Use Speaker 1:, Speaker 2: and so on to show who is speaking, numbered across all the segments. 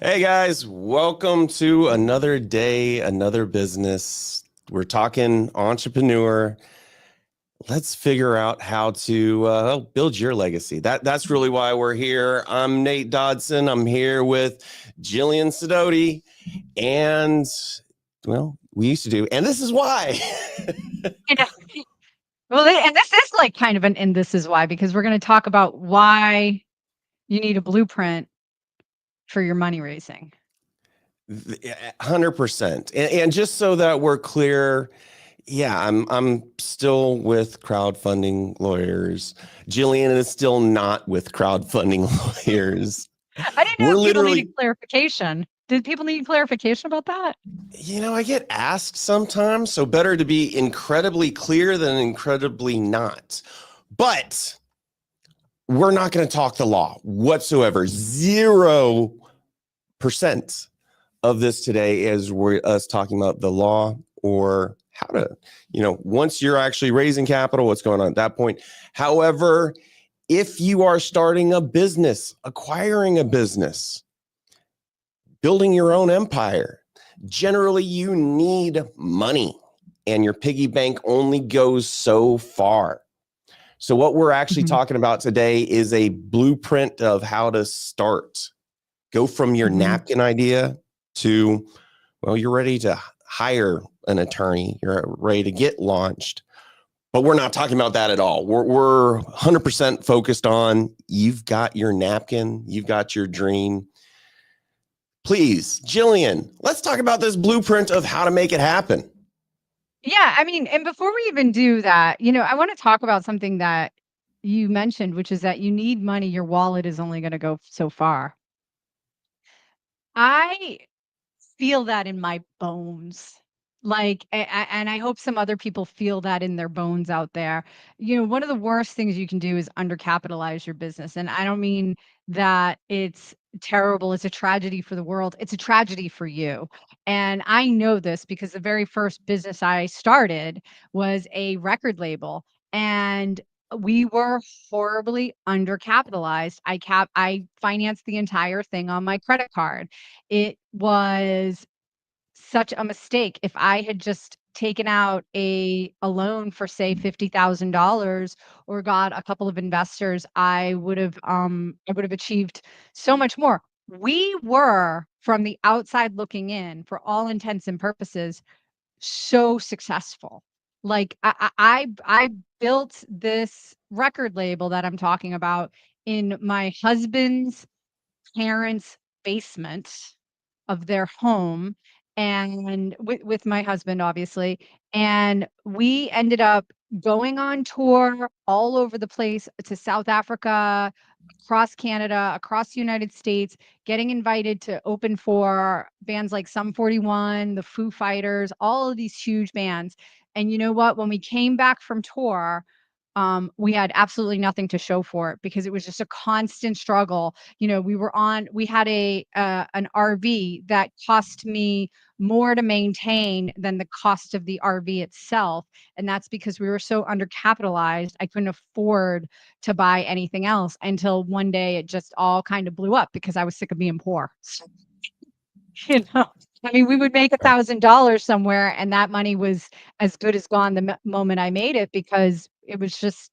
Speaker 1: Hey guys, welcome to another day, another business. We're talking entrepreneur. Let's figure out how to build your legacy. That's really why we're here. I'm Nate Dodson. I'm here with Jillian Sidoti, and well, we used to do, and this is why.
Speaker 2: You know, well, and this is like kind of and this is why, because we're going to talk about why you need a blueprint for your money raising.
Speaker 1: 100%. And just so that we're clear, yeah, I'm still with crowdfunding lawyers. Jillian is still not with crowdfunding lawyers.
Speaker 2: I didn't know
Speaker 1: We're
Speaker 2: if people needed
Speaker 1: literally,
Speaker 2: clarification. Did people need clarification about that?
Speaker 1: I get asked sometimes, so better to be incredibly clear than incredibly not. But we're not going to talk the law whatsoever. 0% of this today is us talking about the law or how to, once you're actually raising capital, what's going on at that point. However, if you are starting a business, acquiring a business, building your own empire, generally you need money and your piggy bank only goes so far. So what we're actually talking about today is a blueprint of how to start. Go from your napkin idea to, well, you're ready to hire an attorney, you're ready to get launched. But we're not talking about that at all. We're 100% focused on you've got your napkin, you've got your dream. Please, Jillian, let's talk about this blueprint of how to make it happen.
Speaker 2: Yeah, I mean, and before we even do that, I want to talk about something that you mentioned, which is that you need money. Your wallet is only going to go so far. I feel that in my bones. Like, and I hope some other people feel that in their bones out there. One of the worst things you can do is undercapitalize your business. And I don't mean that it's terrible, it's a tragedy for the world. It's a tragedy for you. And I know this because the very first business I started was a record label. And we were horribly undercapitalized. I financed the entire thing on my credit card. It was such a mistake. If I had just taken out a loan for, say, $50,000 or got a couple of investors, I would have achieved so much more. We were, from the outside looking in, for all intents and purposes, so successful. Like, I built this record label that I'm talking about in my husband's parents' basement of their home, and with my husband, obviously, and we ended up going on tour all over the place to South Africa, across Canada, across the United States, getting invited to open for bands like Sum 41, the Foo Fighters, all of these huge bands. And you know what? When we came back from tour, we had absolutely nothing to show for it because it was just a constant struggle. We had an RV that cost me more to maintain than the cost of the RV itself. And that's because we were so undercapitalized. I couldn't afford to buy anything else until one day it just all kind of blew up because I was sick of being poor. You know, I mean, we would make $1,000 somewhere, and that money was as good as gone the moment I made it because it was just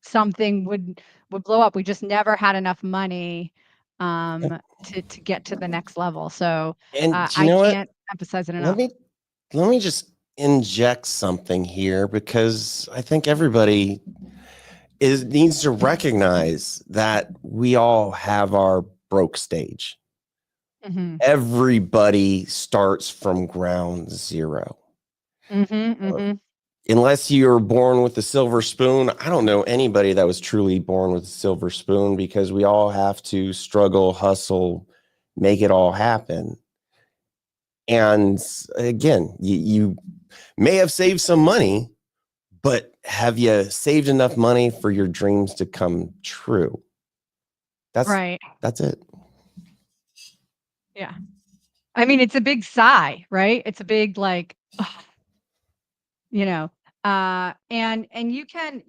Speaker 2: something would blow up. We just never had enough money to get to the next level. So
Speaker 1: And you
Speaker 2: I
Speaker 1: know what?
Speaker 2: can't emphasize it
Speaker 1: Let
Speaker 2: enough.
Speaker 1: me let me just inject something here because I think everybody needs to recognize that we all have our broke stage.
Speaker 2: Mhm.
Speaker 1: Everybody starts from ground zero.
Speaker 2: Mhm,
Speaker 1: Uh,
Speaker 2: mhm.
Speaker 1: Unless you're born with a silver spoon, I don't know anybody that was truly born with a silver spoon because we all have to struggle, hustle, make it all happen. And again, you may have saved some money, but have you saved enough money for your dreams to come true? That's
Speaker 2: Right.
Speaker 1: that's it.
Speaker 2: Yeah. I mean, it's a big sigh, right? It's a big like, you know, and you can,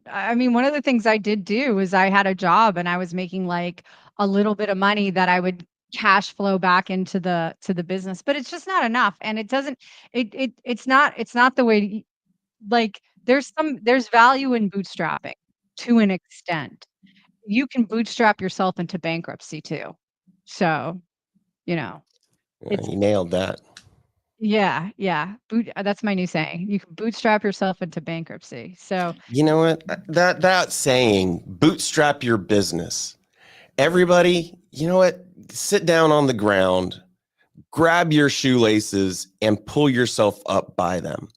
Speaker 2: I mean, one of the things I did do is I had a job and I was making like a little bit of money that I would cash flow back into the business, but it's just not enough. And it doesn't, it's not the way to, like, there's value in bootstrapping to an extent. You can bootstrap yourself into bankruptcy too. So, you know, it's,
Speaker 1: You nailed that.
Speaker 2: yeah, yeah. That's my new saying. You can bootstrap yourself into bankruptcy. So,
Speaker 1: You know what? That saying, bootstrap your business. Everybody, you know what? Sit down on the ground, grab your shoelaces, and pull yourself up by them.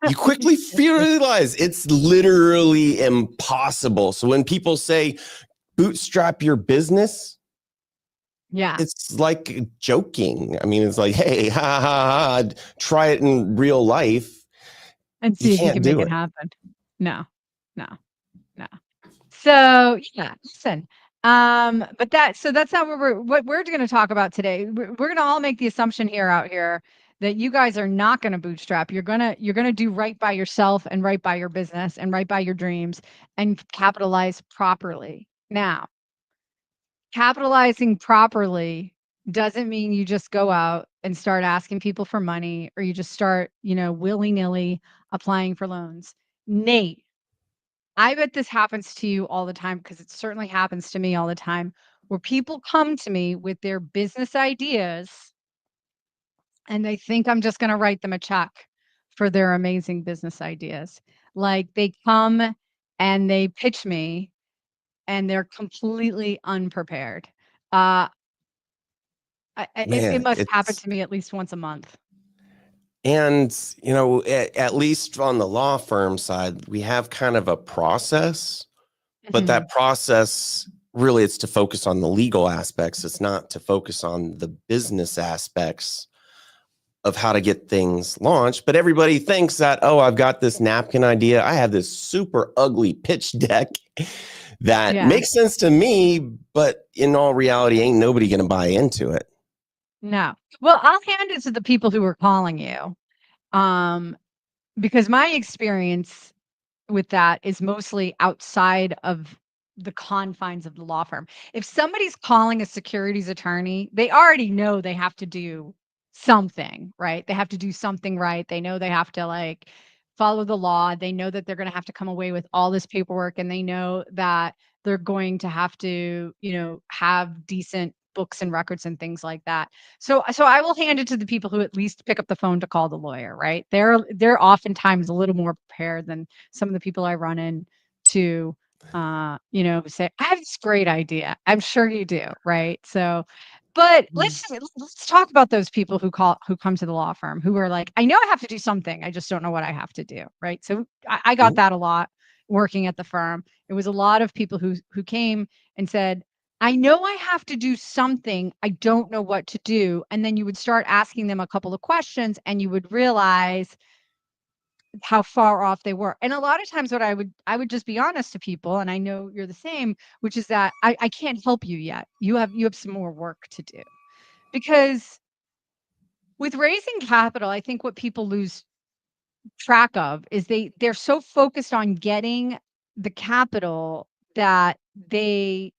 Speaker 1: You quickly realize it's literally impossible. So when people say bootstrap your business,
Speaker 2: yeah,
Speaker 1: it's like joking. I mean, it's like, hey, ha ha ha, try it in real life.
Speaker 2: and
Speaker 1: You
Speaker 2: see if you
Speaker 1: can't
Speaker 2: can make
Speaker 1: do
Speaker 2: it
Speaker 1: it.
Speaker 2: happen. No, no, no. So yeah, listen. But that's not what we're going to talk about today. We're going to all make the assumption out here that you guys are not going to bootstrap. You're going to do right by yourself and right by your business and right by your dreams and capitalize properly. Now, capitalizing properly doesn't mean you just go out and start asking people for money, or you just start, willy-nilly applying for loans. Nate, I bet this happens to you all the time, because it certainly happens to me all the time, where people come to me with their business ideas and they think I'm just going to write them a check for their amazing business ideas. Like, they come and they pitch me and they're completely unprepared. Uh, it
Speaker 1: Man,
Speaker 2: must happen
Speaker 1: it's
Speaker 2: to me at least once a month.
Speaker 1: and at least on the law firm side, we have kind of a process, but
Speaker 2: Mhm.
Speaker 1: that process really it's to focus on the legal aspects. It's not to focus on the business aspects of how to get things launched. But everybody thinks that, oh, I've got this napkin idea. I have this super ugly pitch deck that
Speaker 2: Yeah.
Speaker 1: makes sense to me, but in all reality, ain't nobody going to buy into it.
Speaker 2: No. Well, I'll hand it to the people who are calling you. Um, because my experience with that is mostly outside of the confines of the law firm. If somebody's calling a securities attorney, they already know they have to do something, right? They have to do something right. They know they have to, like, follow the law. They know that they're going to have to come away with all this paperwork, and they know that they're going to have to, have decent books and records and things like that. So I will hand it to the people who at least pick up the phone to call the lawyer, right? They're oftentimes a little more prepared than some of the people I run into, who say, I have this great idea. I'm sure you do, right? So, but let's talk about those people who come to the law firm who are like, I know I have to do something, I just don't know what I have to do, right? So I got
Speaker 1: Mhm.
Speaker 2: that a lot working at the firm. It was a lot of people who came and said, I know I have to do something, I don't know what to do. And then you would start asking them a couple of questions and you would realize how far off they were. And a lot of times what I would just be honest to people, and I know you're the same, which is that I can't help you yet. You have some more work to do. Because with raising capital, I think what people lose track of is they're so focused on getting the capital that they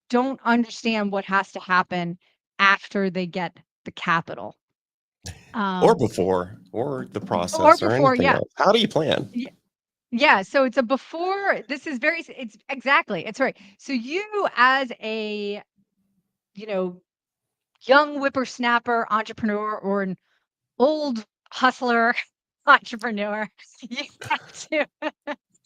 Speaker 2: don't understand what has to happen after they get the capital.
Speaker 1: Or
Speaker 2: Um,
Speaker 1: before, or the
Speaker 2: or
Speaker 1: process, or
Speaker 2: before,
Speaker 1: anything
Speaker 2: yeah.
Speaker 1: else. How do you plan?
Speaker 2: Yeah, so it's a before. This is very it's exactly, it's right. So you, as a, you know, young whippersnapper entrepreneur, or an old hustler entrepreneur, you have to,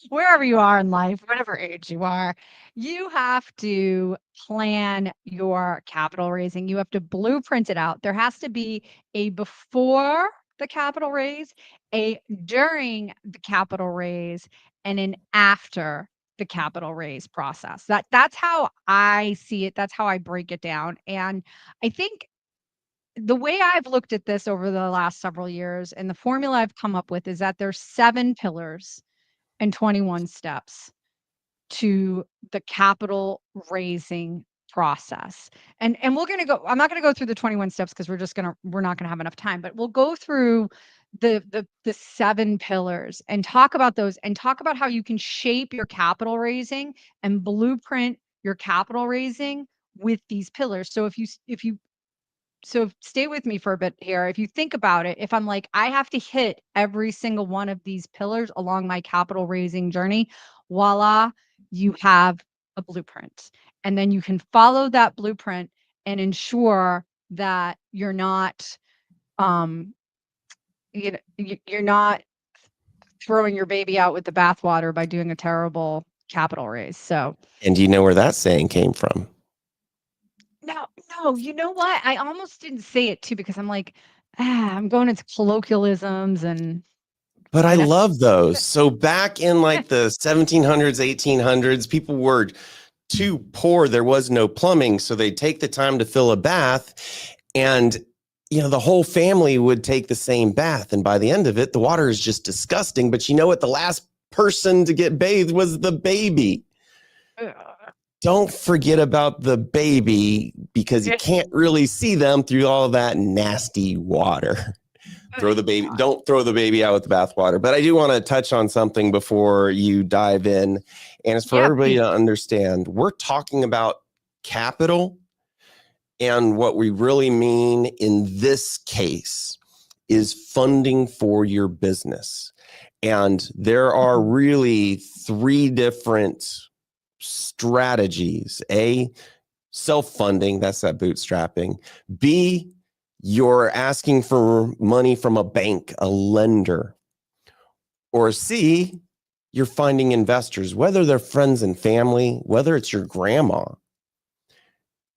Speaker 2: wherever you are in life, whatever age you are, you have to plan your capital raising. You have to blueprint it out. There has to be a before the capital raise, a during the capital raise, and an after the capital raise process. That's how I see it. That's how I break it down. And I think the way I've looked at this over the last several years, and the formula I've come up with, is that there's 7 pillars and 21 steps to the capital raising process. And we're going to go, I'm not going to go through the 21 steps, because we're not going to have enough time, but we'll go through the 7 pillars and talk about those, and talk about how you can shape your capital raising and blueprint your capital raising with these pillars. So stay with me for a bit here. If you think about it, if I'm like, I have to hit every single one of these pillars along my capital raising journey, voila, you have a blueprint. And then you can follow that blueprint and ensure that you're not, um, you're not throwing your baby out with the bathwater by doing a terrible capital raise. So,
Speaker 1: And do you know where that saying came from?
Speaker 2: no, no, you know what? I almost didn't say it too because I'm like, I'm going into colloquialisms and
Speaker 1: But I
Speaker 2: you know.
Speaker 1: love those. So back in like the 1700s, 1800s, people were too poor. There was no plumbing. So they'd take the time to fill a bath. And, the whole family would take the same bath. And by the end of it, the water is just disgusting. But you know what? The last person to get bathed was the baby. Don't forget about the baby because you can't really see them through all that nasty water. Don't throw the baby out with the bathwater. But I do want to touch on something before you dive in. And it's for everybody to understand. We're talking about capital. And what we really mean in this case is funding for your business. And there are really 3 different strategies. A, self-funding, that's that bootstrapping. B, you're asking for money from a bank, a lender. Or C, you're finding investors, whether they're friends and family, whether it's your grandma.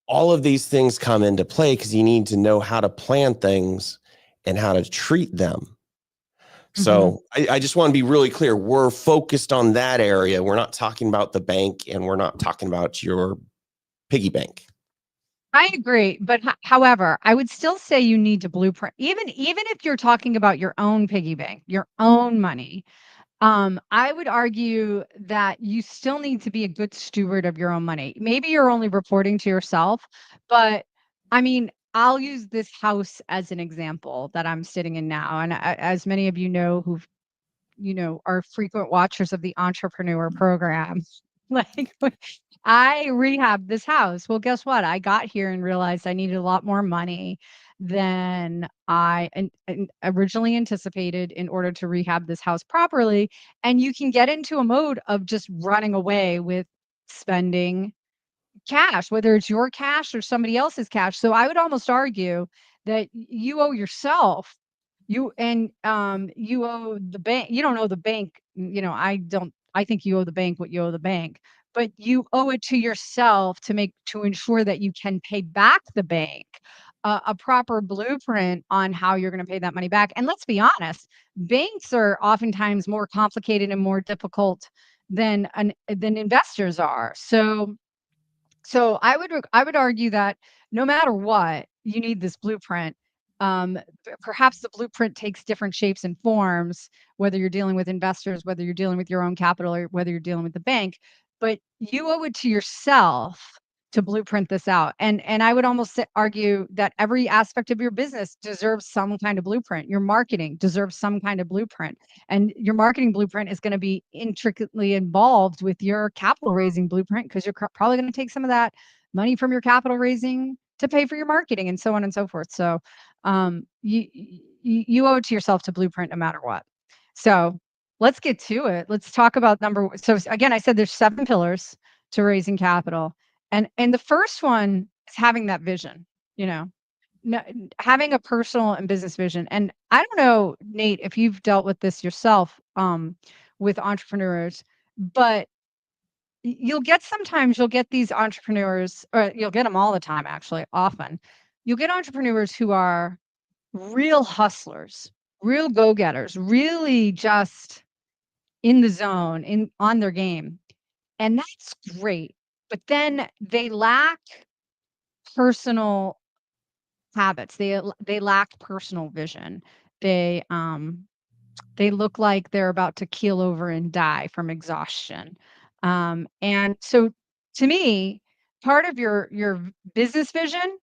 Speaker 1: All of these things come into play because you need to know how to plan things and how to treat them. So I just want to be really clear. We're focused on that area. We're not talking about the bank and we're not talking about your piggy bank.
Speaker 2: I agree, but however, I would still say you need to blueprint. Even if you're talking about your own piggy bank, your own money, I would argue that you still need to be a good steward of your own money. Maybe you're only reporting to yourself, but I mean, I'll use this house as an example that I'm sitting in now. And as many of you know who've are frequent watchers of the EntrepreKNEWer program. Like I rehabbed this house. Well, guess what? I got here and realized I needed a lot more money than I originally anticipated in order to rehab this house properly. And you can get into a mode of just running away with spending cash, whether it's your cash or somebody else's cash. So I would almost argue that you owe yourself, you owe the bank. You don't owe the bank, I think you owe the bank what you owe the bank, but you owe it to yourself to ensure that you can pay back the bank a proper blueprint on how you're going to pay that money back. And let's be honest, banks are oftentimes more complicated and more difficult than investors are. So I would argue that no matter what, you need this blueprint. Perhaps the blueprint takes different shapes and forms, whether you're dealing with investors, whether you're dealing with your own capital, or whether you're dealing with the bank. But you owe it to yourself to blueprint this out. And I would almost argue that every aspect of your business deserves some kind of blueprint. Your marketing deserves some kind of blueprint. And your marketing blueprint is going to be intricately involved with your capital raising blueprint because you're probably going to take some of that money from your capital raising to pay for your marketing and so on and so forth. So you owe it to yourself to blueprint no matter what. So let's get to it. Let's talk about so again, I said there's 7 pillars to raising capital. And the first one is having that vision, having a personal and business vision. And I don't know, Nate, if you've dealt with this yourself with entrepreneurs, but sometimes you'll get these entrepreneurs, or you'll get them all the time, actually, often. You'll get entrepreneurs who are real hustlers, real go-getters, really just in the zone, on their game. And that's great. But then they lack personal habits. They lack personal vision. They look like they're about to keel over and die from exhaustion. And so to me, part of your business vision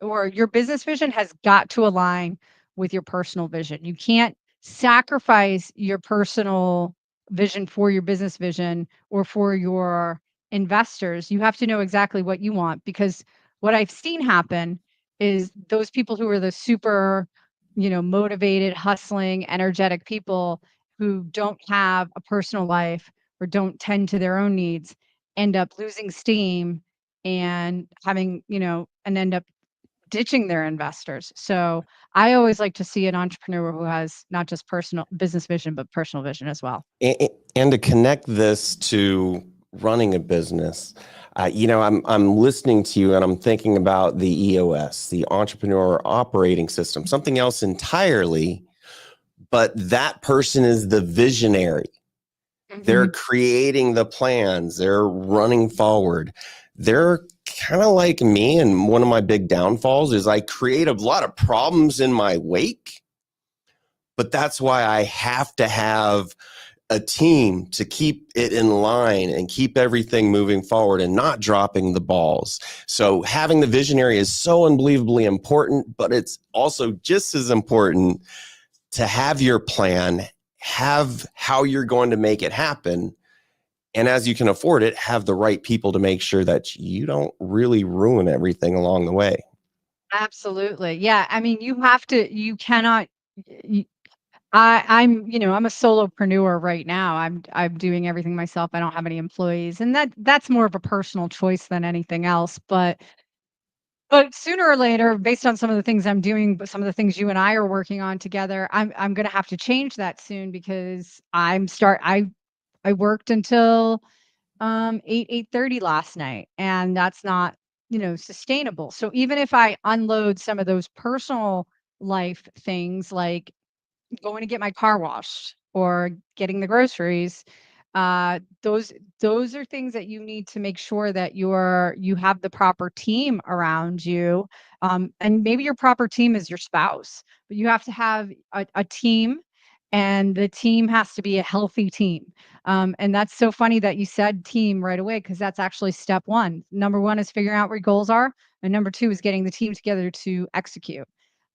Speaker 2: your business vision has got to align with your personal vision. You can't sacrifice your personal vision for your business vision or for your investors, you have to know exactly what you want, because what I've seen happen is those people who are the super, motivated, hustling, energetic people who don't have a personal life or don't tend to their own needs end up losing steam and having, and end up ditching their investors. So I always like to see an entrepreneur who has not just personal business vision, but personal vision as well.
Speaker 1: And to connect this to running a business, I'm listening to you and I'm thinking about the EOS, the Entrepreneur Operating System, something else entirely, but that person is the visionary. They're creating the plans. They're running forward. They're kind of like me. And one of my big downfalls is I create a lot of problems in my wake. But that's why I have to have a team to keep it in line and keep everything moving forward and not dropping the balls. So having the visionary is so unbelievably important, but it's also just as important to have your plan, have how you're going to make it happen. And as you can afford it, have the right people to make sure that you don't really ruin everything along the way.
Speaker 2: Absolutely. Yeah. I mean, you cannot, I'm a solopreneur right now. I'm doing everything myself. I don't have any employees, and that's more of a personal choice than anything else. But sooner or later, based on some of the things I'm doing, but some of the things you and I are working on together, I'm going to have to change that soon, because I worked until 8:30 last night, and that's not, sustainable. So even if I unload some of those personal life things, like going to get my car washed or getting the groceries, those are things that you need to make sure that you have the proper team around you. And maybe your proper team is your spouse, but you have to have a team, and the team has to be a healthy team. And that's so funny that you said team right away, because that's actually step one. Number one is figuring out where your goals are, and number two is getting the team together to execute.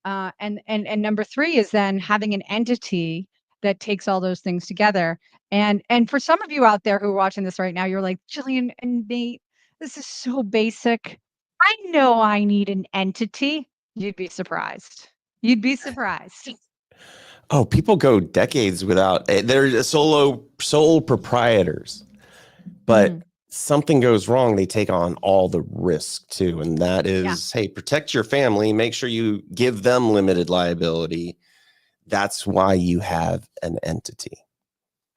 Speaker 2: And number three is then having an entity that takes all those things together. And for some of you out there who are watching this right now, you're like, Jillian and Nate, this is so basic. I know I need an entity. You'd be surprised. You'd be surprised.
Speaker 1: Oh, people go decades without, they're sole proprietors, but
Speaker 2: Mhm.
Speaker 1: something goes wrong, they take on all the risk too. And that
Speaker 2: Yeah.
Speaker 1: is, hey, protect your family, make sure you give them limited liability. That's why you have an entity.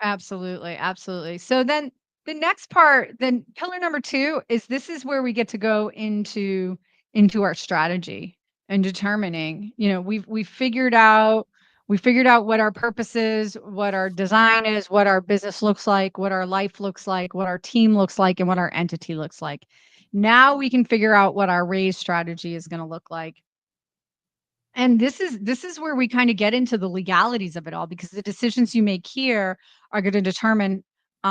Speaker 2: Absolutely, absolutely. So then the next part, then pillar number 2 is, this is where we get to go into our strategy and determining, we figured out what our purpose is, what our design is, what our business looks like, what our life looks like, what our team looks like, and what our entity looks like. Now we can figure out what our raise strategy is going to look like. And this is where we kind of get into the legalities of it all, because the decisions you make here are going to determine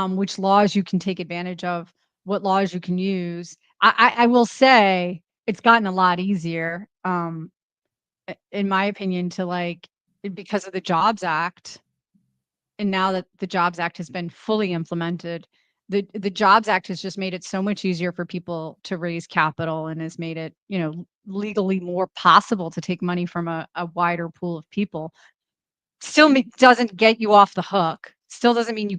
Speaker 2: which laws you can take advantage of, what laws you can use. I will say it's gotten a lot easier, in my opinion, to because of the Jobs Act. And now that the Jobs Act has been fully implemented, the Jobs Act has just made it so much easier for people to raise capital, and has made it, legally more possible to take money from a wider pool of people. Still doesn't get you off the hook. Still doesn't mean you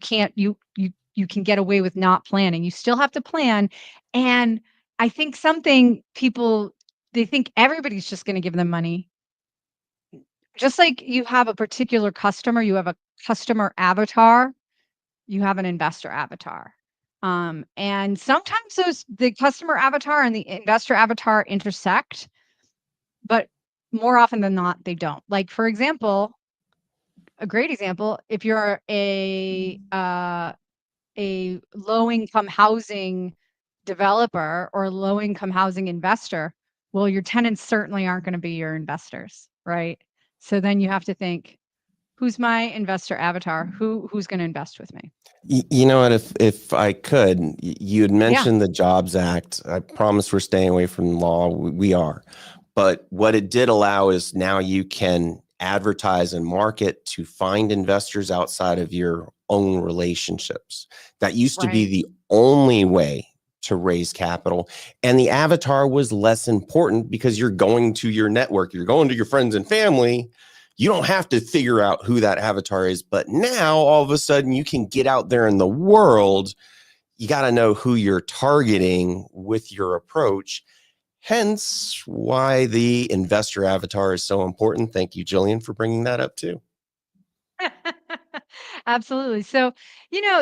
Speaker 2: can get away with not planning. You still have to plan. And I think something people, they think everybody's just going to give them money. Just like you have a particular customer, you have a customer avatar, you have an investor avatar. And sometimes the customer avatar and the investor avatar intersect, but more often than not, they don't. Like, for example, a great example, if you're a low income housing developer or low income housing investor, well, your tenants certainly aren't going to be your investors, right? So then you have to think, who's my investor avatar? Who's going to invest with me?
Speaker 1: You know what? If I could, you had
Speaker 2: Yeah.
Speaker 1: mentioned the Jobs Act. I promise we're staying away from law. We are. But what it did allow is now you can advertise and market to find investors outside of your own relationships. That used to be
Speaker 2: Right.
Speaker 1: the only way to raise capital. And the avatar was less important because you're going to your network, you're going to your friends and family. You don't have to figure out who that avatar is. But now all of a sudden you can get out there in the world. You got to know who you're targeting with your approach. Hence why the investor avatar is so important. Thank you, Jillian, for bringing that up too.
Speaker 2: Absolutely. So,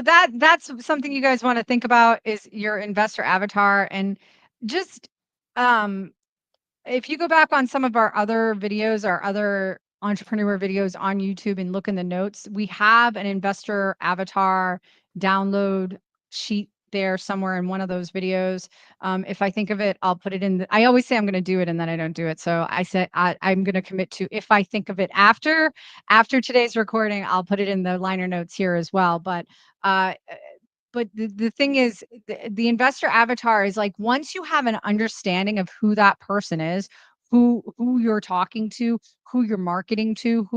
Speaker 2: that's something you guys want to think about is your investor avatar. And just if you go back on some of our other videos, our other entrepreneur videos on YouTube and look in the notes, we have an investor avatar download sheet there somewhere in one of those videos. If I think of it, I'll put it in. I always say I'm going to do it and then I don't do it. So I said I'm going to commit to, if I think of it after today's recording, I'll put it in the liner notes here as well. But the thing is, the investor avatar is like, once you have an understanding of who that person is, who you're talking to, who you're marketing to,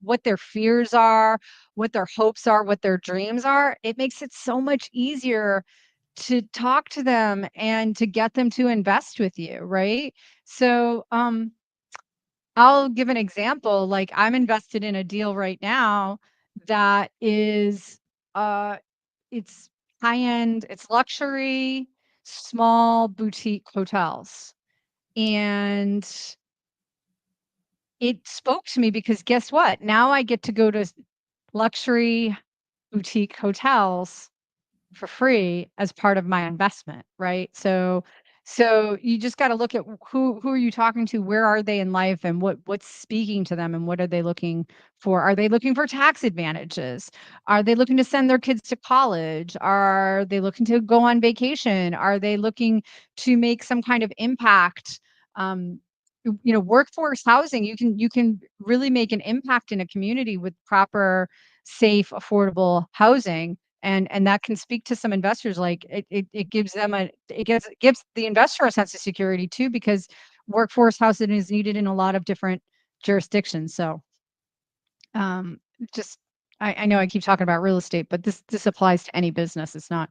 Speaker 2: what their fears are, what their hopes are, what their dreams are, it makes it so much easier to talk to them and to get them to invest with you, right? So, I'll give an example. Like, I'm invested in a deal right now that is, it's high end, it's luxury, small boutique hotels. And it spoke to me because guess what? Now I get to go to luxury boutique hotels for free as part of my investment, right? So you just got to look at who are you talking to, where are they in life, and what's speaking to them, and what are they looking for? Are they looking for tax advantages? Are they looking to send their kids to college? Are they looking to go on vacation? Are they looking to make some kind of impact? Workforce housing, you can really make an impact in a community with proper, safe, affordable housing. And that can speak to some investors. Like, it gives them it gives the investor a sense of security too, because workforce housing is needed in a lot of different jurisdictions. So um just I know I keep talking about real estate, but this applies to any business. It's not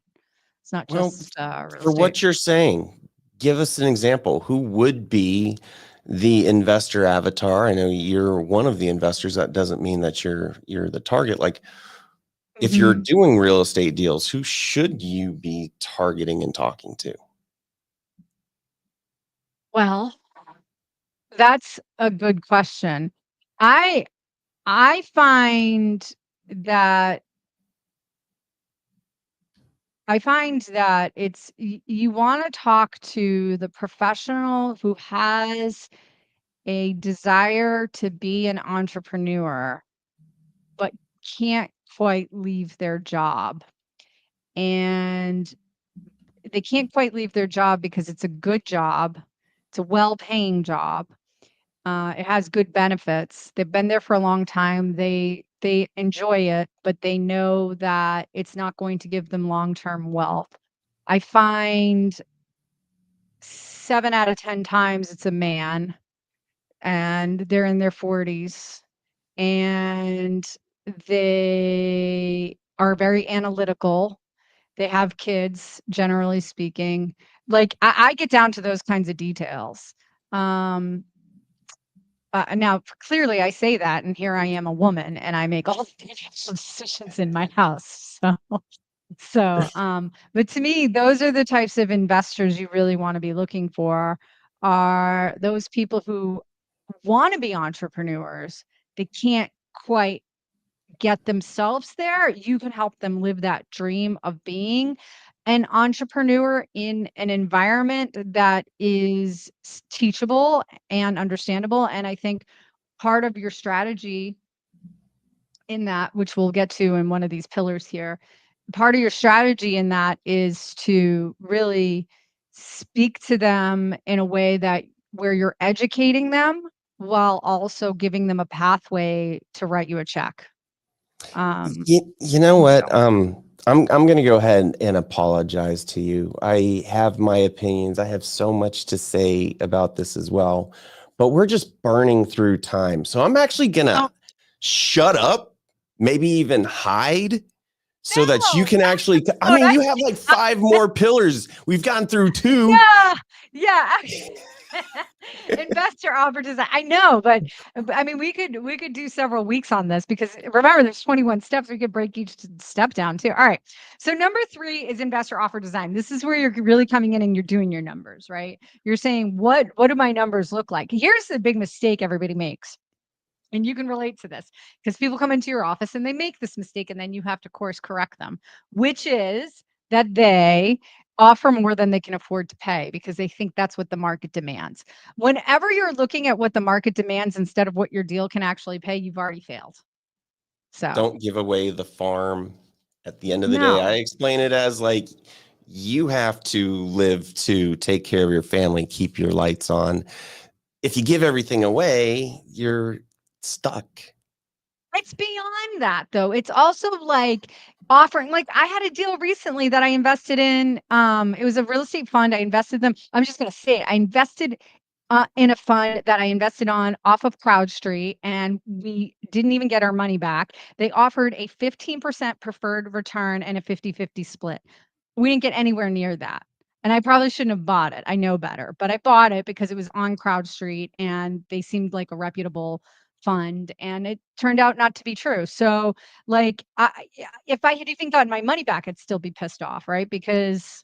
Speaker 1: Well,
Speaker 2: just real
Speaker 1: for
Speaker 2: estate.
Speaker 1: what you're saying, give us an example. Who would be the investor avatar? I know you're one of the investors. That doesn't mean that you're the target. Like, if you're
Speaker 2: Mhm.
Speaker 1: doing real estate deals, who should you be targeting and talking to?
Speaker 2: Well, that's a good question. I I find that it's you want to talk to the professional who has a desire to be an entrepreneur, but can't quite leave their job. And they can't quite leave their job because it's a good job. It's a well-paying job. It has good benefits. They've been there for a long time. They enjoy it, but they know that it's not going to give them long-term wealth. I find 7 out of 10 times it's a man, and they're in their 40s, and they are very analytical. They have kids, generally speaking. Like, I get down to those kinds of details. Um, Now, clearly, I say that, and here I am, a woman, and I make all the financial decisions in my house. But to me, those are the types of investors you really want to be looking for, are those people who want to be entrepreneurs. They can't quite get themselves there. You can help them live that dream of being an entrepreneur in an environment that is teachable and understandable. And I think part of your strategy in that, which we'll get to in one of these pillars here, part of your strategy in that is to really speak to them in a way that where you're educating them while also giving them a pathway to write you a check.
Speaker 1: You know what?
Speaker 2: So
Speaker 1: I'm going to go ahead and apologize to you. I have my opinions. I have so much to say about this as well, but we're just burning through time. So I'm actually going to
Speaker 2: oh,
Speaker 1: shut up, maybe even hide, so that you
Speaker 2: No,
Speaker 1: can actually, I
Speaker 2: no,
Speaker 1: mean, you have like 5 more pillars. We've gone through 2.
Speaker 2: yeah. Investor offer design. I know, but I mean, we could do several weeks on this because remember, there's 21 steps. We could break each step down too. All right. So number 3 is investor offer design. This is where you're really coming in and you're doing your numbers, right? You're saying, what do my numbers look like? Here's the big mistake everybody makes. And you can relate to this because people come into your office and they make this mistake, and then you have to course correct them, which is that they offer more than they can afford to pay because they think that's what the market demands. Whenever you're looking at what the market demands instead of what your deal can actually pay, you've already failed. So,
Speaker 1: Don't give away the farm. At the end of the day, I
Speaker 2: no.
Speaker 1: explain it as like you have to live to take care of your family, keep your lights on. If you give everything away, you're stuck.
Speaker 2: It's beyond that though. It's also like offering, like I had a deal recently that I invested in. It was a real estate fund. I invested them. I'm just gonna say it. I invested in a fund that I invested on off of CrowdStreet, and we didn't even get our money back. They offered a 15% preferred return and a 50-50 split. We didn't get anywhere near that. And I probably shouldn't have bought it. I know better, but I bought it because it was on CrowdStreet and they seemed like a reputable fund, and it turned out not to be true. So, like, yeah, if I had even gotten my money back, I'd still be pissed off, right? Because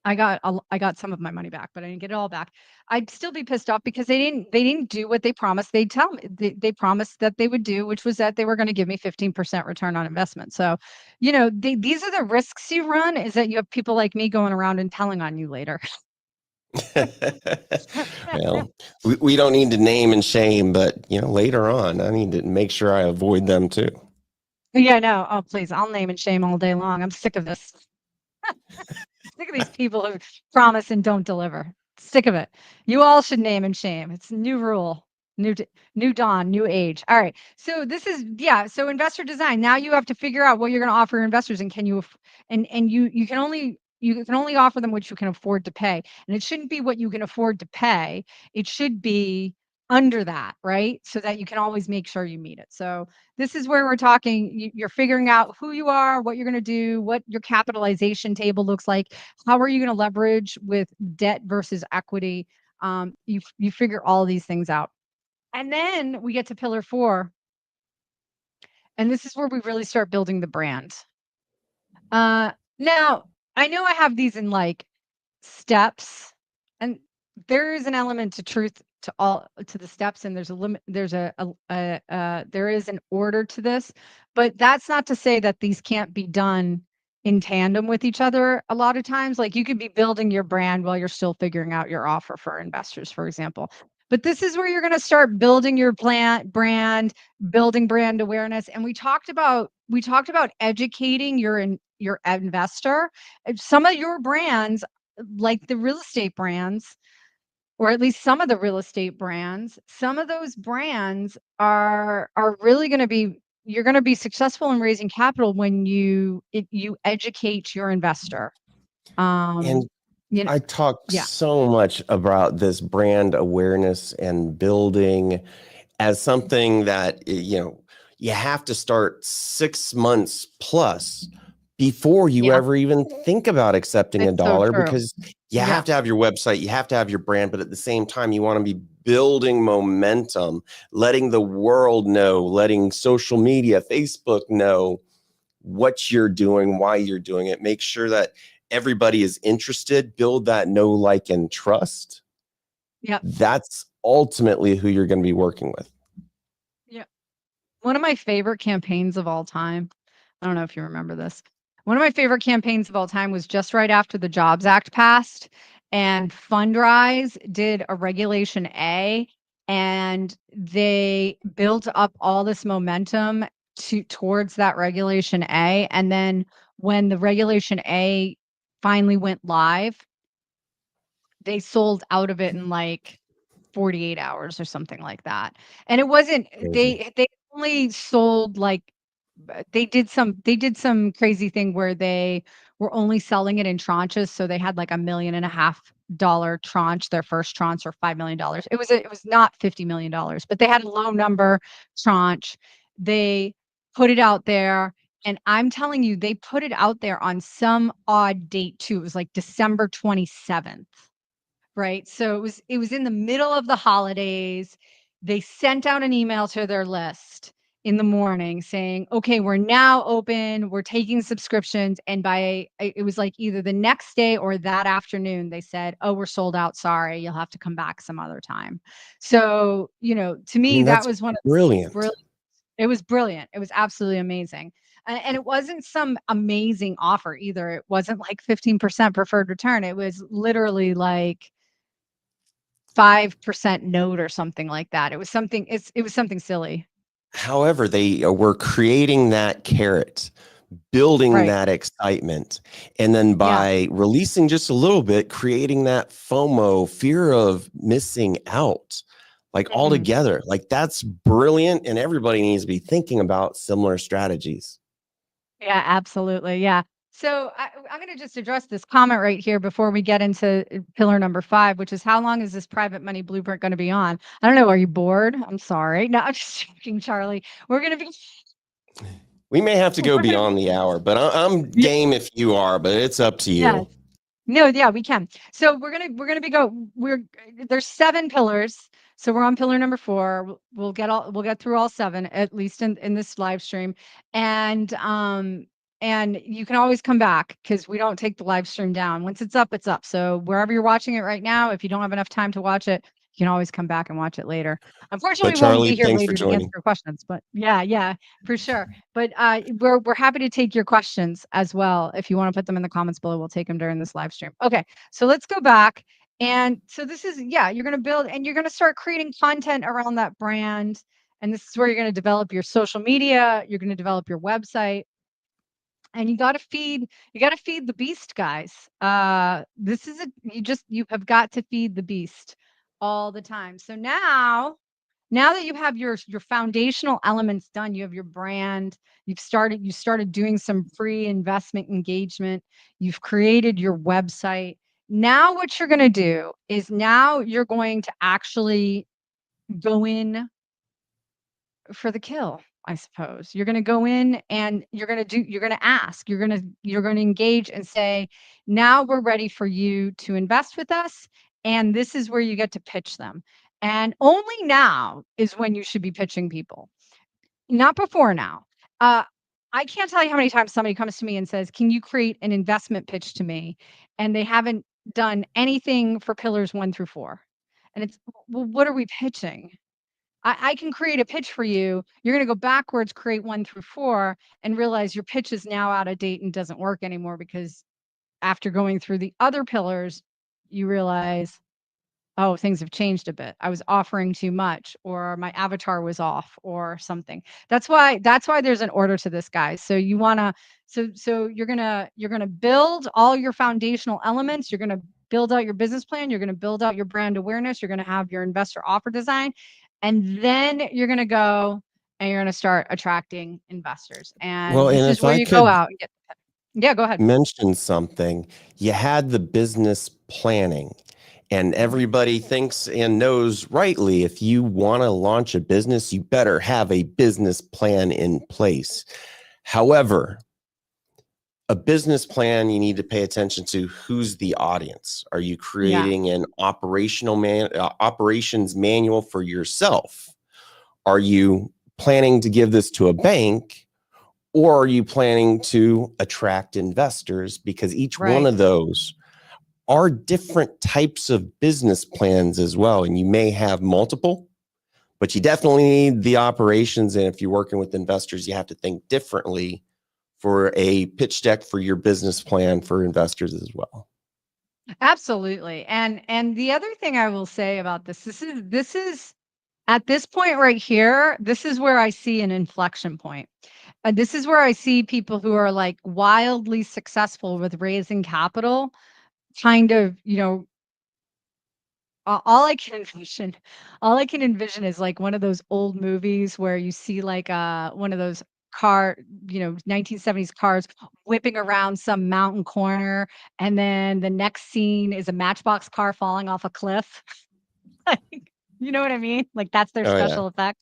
Speaker 2: I got some of my money back, but I didn't get it all back. I'd still be pissed off because they didn't do what they promised they'd tell me. They promised that they would do, which was that they were going to give me 15% return on investment. So, these are the risks you run, is that you have people like me going around and telling on you later.
Speaker 1: Well, we don't need to name and shame, but later on, I need to make sure I avoid them too.
Speaker 2: Yeah, no. Oh, please. I'll name and shame all day long. I'm sick of this. Sick of these people who promise and don't deliver. Sick of it. You all should name and shame. It's a new rule. New dawn, new age. All right. So this is, yeah. So investor design. Now you have to figure out what you're going to offer your investors, and can you and you can only offer them what you can afford to pay. And it shouldn't be what you can afford to pay. It should be under that, right? So that you can always make sure you meet it. So this is where we're talking. You're figuring out who you are, what you're going to do, what your capitalization table looks like, how are you going to leverage with debt versus equity. You figure all these things out, and then we get to pillar 4, and this is where we really start building the brand. Now I know I have these in like steps, and there is an element to truth to the steps, and there's a limit, there's there is an order to this, but that's not to say that these can't be done in tandem with each other. A lot of times, like, you could be building your brand while you're still figuring out your offer for investors, for example. But this is where you're going to start building your brand, building brand awareness. And we talked about educating your investor. Some of your brands, like the real estate brands, or at least some of the real estate brands, some of those brands are really going to be, you're going to be successful in raising capital when you educate your investor.
Speaker 1: And
Speaker 2: um you know
Speaker 1: I talk
Speaker 2: yeah.
Speaker 1: so much about this brand awareness and building as something that you have to start 6 months plus before you
Speaker 2: Yeah,
Speaker 1: ever even think about accepting a
Speaker 2: it's so
Speaker 1: dollar,
Speaker 2: true.
Speaker 1: because you
Speaker 2: Yeah.
Speaker 1: have to have your website, you have to have your brand, but at the same time you want to be building momentum, letting the world know, letting social media, Facebook know what you're doing, why you're doing it, make sure that everybody is interested, build that know, like, and trust.
Speaker 2: Yep.
Speaker 1: That's ultimately who you're going to be working with.
Speaker 2: Yeah. One of my favorite campaigns of all time, I don't know if you remember this. One of my favorite campaigns of all time was just right after the Jobs Act passed, and Fundrise did a Regulation A, and they built up all this momentum towards that Regulation A. And then when the Regulation A finally went live, they sold out of it in like 48 hours or something like that. And it wasn't,
Speaker 1: Crazy.
Speaker 2: they only sold like, they did some crazy thing where they were only selling it in tranches. So they had like $1.5 million tranche, their first tranche, or $5 million. It was not $50 million, but they had a low number tranche. They put it out there, And I'm telling you, they put it out there on some odd date too. It was like December 27th. Right? So it was in the middle of the holidays. They sent out an email to their list in the morning saying, "Okay, we're now open. We're taking subscriptions." And it was like either the next day or that afternoon, they said, "Oh, we're sold out. Sorry, you'll have to come back some other time." So, to
Speaker 1: I
Speaker 2: me,
Speaker 1: mean,
Speaker 2: that
Speaker 1: that's
Speaker 2: was one of
Speaker 1: brilliant.
Speaker 2: brilliant. It was brilliant. It was absolutely amazing. And it wasn't some amazing offer either. It wasn't like 15% preferred return. It was literally like 5% note or something like that. It was something silly.
Speaker 1: However, they were creating that carrot, building
Speaker 2: Right.
Speaker 1: that excitement, and then
Speaker 2: Yeah.
Speaker 1: by releasing just a little bit, creating that FOMO, fear of missing out, like
Speaker 2: Mhm.
Speaker 1: altogether. Like that's brilliant, and everybody needs to be thinking about similar strategies.
Speaker 2: Yeah, absolutely. Yeah. So I'm going to just address this comment right here before we get into pillar number 5, which is how long is this private money blueprint going to be on? I don't know. Are you bored? I'm sorry. No, I'm just joking, Charlie. We're going to be,
Speaker 1: We may have to go
Speaker 2: we're going to
Speaker 1: beyond
Speaker 2: be,
Speaker 1: the hour, but I'm
Speaker 2: yeah,
Speaker 1: game if you are, but it's up to
Speaker 2: yeah.
Speaker 1: you.
Speaker 2: No, yeah, we can. So we're gonna be go. There's 7 pillars. So we're on pillar number 4. We'll get through all 7 at least in this live stream, and you can always come back because we don't take the live stream down. Once it's up, it's up. So wherever you're watching it right now, if you don't have enough time to watch it, you can always come back and watch it later. Unfortunately,
Speaker 1: But
Speaker 2: we won't
Speaker 1: Charlie,
Speaker 2: be here
Speaker 1: thanks for
Speaker 2: later to answer
Speaker 1: joining.
Speaker 2: your questions, but yeah, for sure. But we're happy to take your questions as well. If you want to put them in the comments below, we'll take them during this live stream. Okay, so let's go back. And so this is, yeah, you're going to build and you're going to start creating content around that brand. And this is where you're going to develop your social media. You're going to develop your website. And you got to feed the beast, guys. This is you have got to feed the beast all the time. So now that you have your foundational elements done, you have your brand, you started doing some free investment engagement, you've created your website. Now what you're going to do is now you're going to actually go in for the kill, I suppose. You're going to go in and you're going to ask, you're going to engage and say, "Now we're ready for you to invest with us." And this is where you get to pitch them. And only now is when you should be pitching people, not before now. Uh, I can't tell you how many times somebody comes to me and says, "Can you create an investment pitch to me?" And they haven't done anything for pillars 1 through 4. And it's, well, what are we pitching? I can create a pitch for you. You're going to go backwards, create 1 through 4, and realize your pitch is now out of date and doesn't work anymore because after going through the other pillars, you realize, oh, things have changed a bit. I was offering too much, or my avatar was off, or something. That's why there's an order to this, guys. So you wanna so you're gonna build all your foundational elements. You're gonna build out your business plan. You're gonna build out your brand awareness. You're gonna have your investor offer design, and then you're gonna go and you're gonna start attracting investors.
Speaker 1: Well,
Speaker 2: And
Speaker 1: and
Speaker 2: this is
Speaker 1: if
Speaker 2: where
Speaker 1: I
Speaker 2: you go
Speaker 1: could
Speaker 2: out and get. Yeah, go ahead.
Speaker 1: mention something, you had the business planning. And
Speaker 2: Mhm.
Speaker 1: everybody thinks and knows rightly, if you want to launch a business, you better have a business plan in place. However, a business plan, you need to pay attention to who's the audience. Are you
Speaker 2: Yeah.
Speaker 1: creating an operations manual for yourself? Are you planning to give this to a bank, or are you planning to attract investors? Because each one
Speaker 2: Right.
Speaker 1: of those are different types of business plans as well. And you may have multiple, but you definitely need the operations. And if you're working with investors, you have to think differently for a pitch deck for your business plan for investors as well.
Speaker 2: Absolutely. And the other thing I will say about this is at this point right here, this is where I see an inflection point. This is where I see people who are like wildly successful with raising capital, kind of, all I can envision, all I can envision is like one of those old movies where you see like one of those car, 1970s cars whipping around some mountain corner, and then the next scene is a matchbox car falling off a cliff. Like, you know what I mean? Like that's their
Speaker 1: Oh, yeah.
Speaker 2: special effect.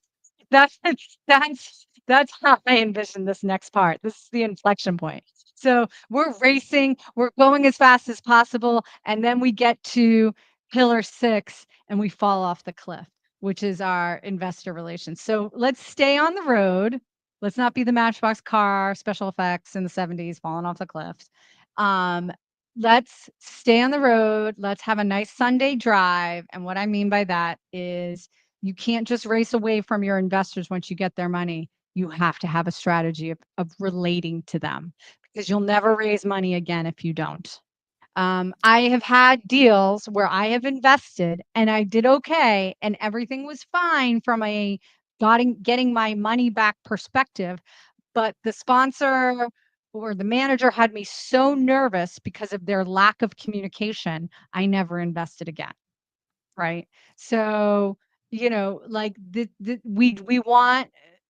Speaker 2: That's that's That's how I envision this next part. This is the inflection point. So we're racing, we're going as fast as possible, and then we get to pillar 6 and we fall off the cliff, which is our investor relations. So let's stay on the road. Let's not be the Matchbox car special effects in the 70s falling off the cliffs. Um, let's stay on the road. Let's have a nice Sunday drive. And what I mean by that is you can't just race away from your investors once you get their money. You have to have a strategy of relating to them, because you'll never raise money again if you don't. I have had deals where I have invested and I did okay and everything was fine from a getting my money back perspective, but the sponsor or the manager had me so nervous because of their lack of communication, I never invested again. Right. So, like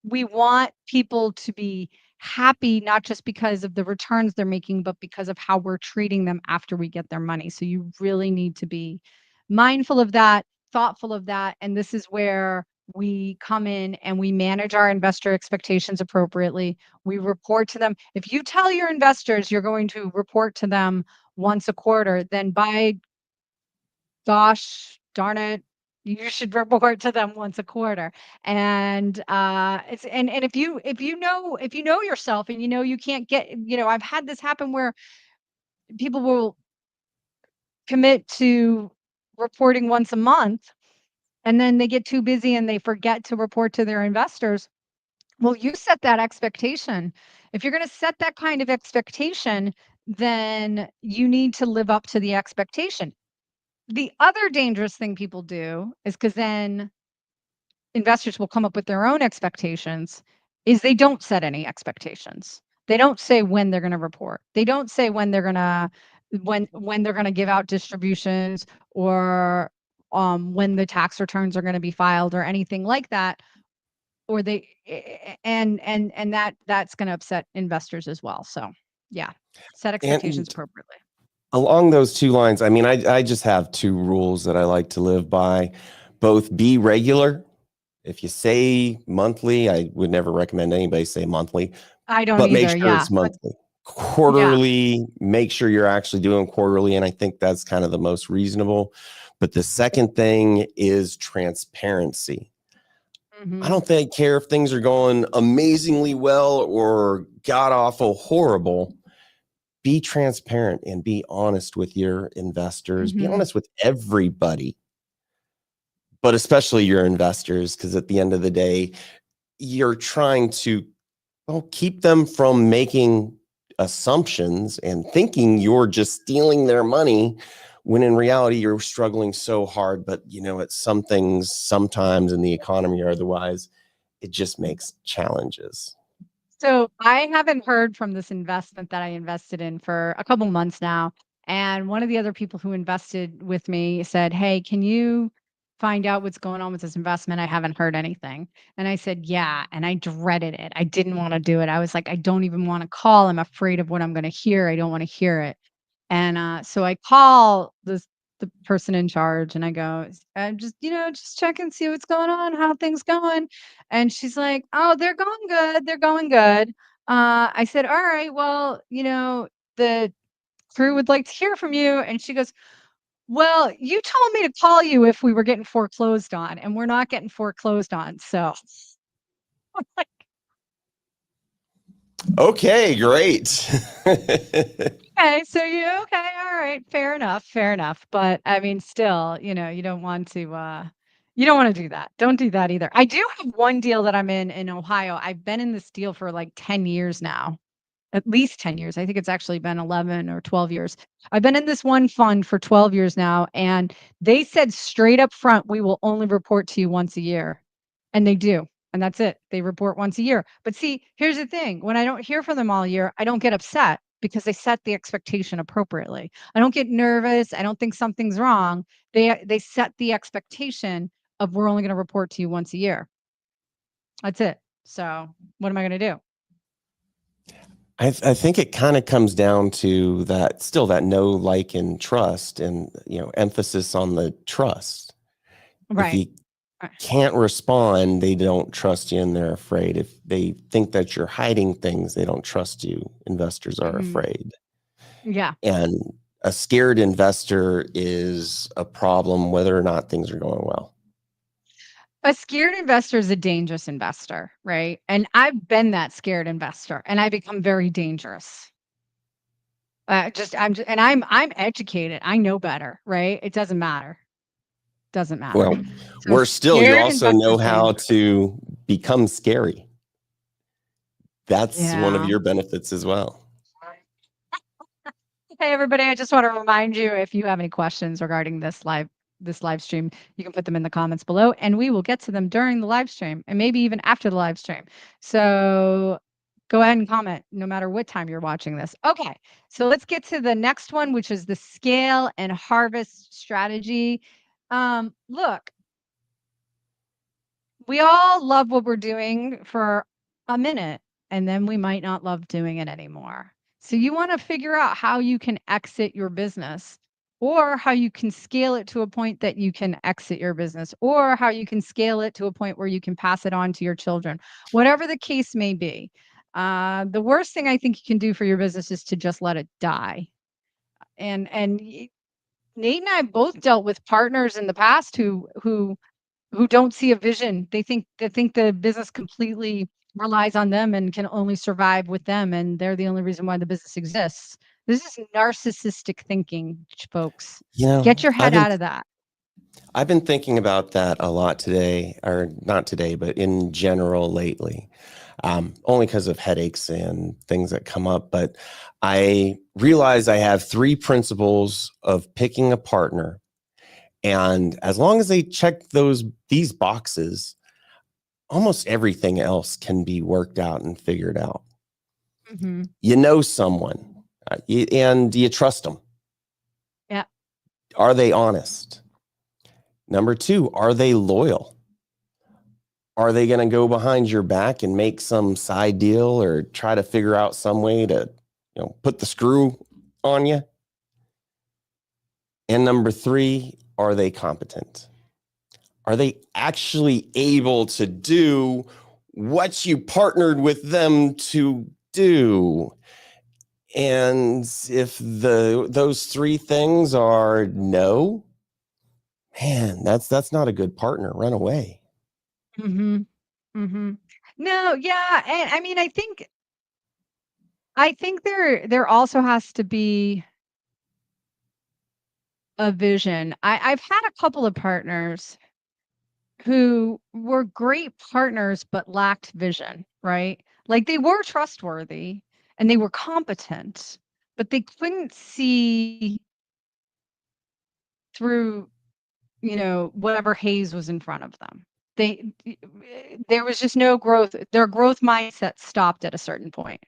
Speaker 2: we want people to be happy, not just because of the returns they're making, but because of how we're treating them after we get their money. So you really need to be mindful of that, thoughtful of that. And this is where we come in and we manage our investor expectations appropriately. We report to them. If you tell your investors you're going to report to them once a quarter, then by gosh darn it, you should report to them once a quarter. And it's and if you know yourself and you can't get, I've had this happen where people will commit to reporting once a month and then they get too busy and they forget to report to their investors. Well, you set that expectation. If you're going to set that kind of expectation, then you need to live up to the expectation. The other dangerous thing people do is, because then investors will come up with their own expectations, is they don't set any expectations. They don't say when they're going to report. They don't say when they're going to when they're going to give out distributions, or when the tax returns are going to be filed or anything like that, or they and that's going to upset investors as well. So, yeah, set expectations
Speaker 1: And
Speaker 2: appropriately.
Speaker 1: along those two lines, I mean, I just have two rules that I like to live by. Both be regular. If you say monthly, I would never recommend anybody say monthly,
Speaker 2: I don't
Speaker 1: but make
Speaker 2: either.
Speaker 1: sure
Speaker 2: Yeah,
Speaker 1: it's
Speaker 2: but
Speaker 1: monthly.
Speaker 2: yeah.
Speaker 1: Quarterly, make sure you're actually doing quarterly. And I think that's kind of the most reasonable. But the second thing is transparency. I
Speaker 2: Mhm.
Speaker 1: don't care if things are going amazingly well or god awful horrible. Be transparent and be honest with your investors. Be
Speaker 2: Mhm.
Speaker 1: honest with everybody, but especially your investors, because at the end of the day, you're trying to keep them from making assumptions and thinking you're just stealing their money, when in reality you're struggling so hard. But it's some things sometimes in the economy or otherwise, it just makes challenges.
Speaker 2: So I haven't heard from this investment that I invested in for a couple months now. And one of the other people who invested with me said, "Hey, can you find out what's going on with this investment? I haven't heard anything." And I said, "Yeah." And I dreaded it. I didn't want to do it. I was like, I don't even want to call. I'm afraid of what I'm going to hear. I don't want to hear it. And so I call the person in charge and I go, I'm just check and see what's going on, how things going. And she's like, "Oh, they're going good. They're going good." I said, "All right, well, the crew would like to hear from you." And she goes, "Well, you told me to call you if we were getting foreclosed on, and we're not getting foreclosed on." So,
Speaker 1: Okay, great.
Speaker 2: okay, so okay, all right, fair enough, fair enough. But I mean, still, you don't want to do that. Don't do that either. I do have one deal that I'm in Ohio. I've been in this deal for like 10 years now. At least 10 years. I think it's actually been 11 or 12 years. I've been in this one fund for 12 years now, and they said straight up front, "We will only report to you once a year." And they do. And that's it. They report once a year. But see, here's the thing. When I don't hear from them all year, I don't get upset because they set the expectation appropriately. I don't get nervous. I don't think something's wrong. They set the expectation of, "We're only going to report to you once a year." That's it. So, what am I going to do?
Speaker 1: I think it kind of comes down to that, still that know, like, and trust, and emphasis on the trust. If
Speaker 2: Right.
Speaker 1: you can't respond, they don't trust you and they're afraid. If they think that you're hiding things, they don't trust you. Investors are
Speaker 2: Mhm.
Speaker 1: afraid.
Speaker 2: Yeah.
Speaker 1: And a scared investor is a problem whether or not things are going well.
Speaker 2: A scared investor is a dangerous investor, right? And I've been that scared investor, and I become very dangerous. I'm educated. I know better, right? It doesn't matter. Doesn't matter.
Speaker 1: Well,
Speaker 2: So
Speaker 1: worse still, you
Speaker 2: scared
Speaker 1: also know
Speaker 2: investors
Speaker 1: how
Speaker 2: dangerous.
Speaker 1: to become scary. That's one of
Speaker 2: Yeah.
Speaker 1: your benefits as well.
Speaker 2: Hey everybody, I just want to remind you, if you have any questions regarding this live stream, you can put them in the comments below and we will get to them during the live stream and maybe even after the live stream. So go ahead and comment no matter what time you're watching this. Okay. So let's get to the next one, which is the scale and harvest strategy. Look, we all love what we're doing for a minute, and then we might not love doing it anymore. So you want to figure out how you can exit your business, or how you can scale it to a point that you can exit your business, or how you can scale it to a point where you can pass it on to your children, whatever the case may be. The worst thing I think you can do for your business is to just let it die. And Nate and I both dealt with partners in the past who don't see a vision. They think the business completely relies on them and can only survive with them, and they're the only reason why the business exists. This is narcissistic thinking, folks.
Speaker 1: You know,
Speaker 2: Get your head out of that.
Speaker 1: I've been thinking about that a lot today, or not today, but in general lately, only because of headaches and things that come up. But I realize I have three principles of picking a partner. And as long as they check these boxes, almost everything else can be worked out and figured out.
Speaker 2: Mm-hmm.
Speaker 1: You know someone, and you trust them.
Speaker 2: Yeah.
Speaker 1: Are they honest? Number two, are they loyal? Are they going to go behind your back and make some side deal or try to figure out some way to, put the screw on you? And number three, are they competent? Are they actually able to do what you partnered with them to do? And if those three things are no, man, that's not a good partner. Run away.
Speaker 2: Mm-hmm. Mm-hmm. No, yeah. And I mean, I think there also has to be a vision. I've had a couple of partners who were great partners but lacked vision, right? Like they were trustworthy and they were competent, but they couldn't see through, whatever haze was in front of them. There was just no growth. Their growth mindset stopped at a certain point.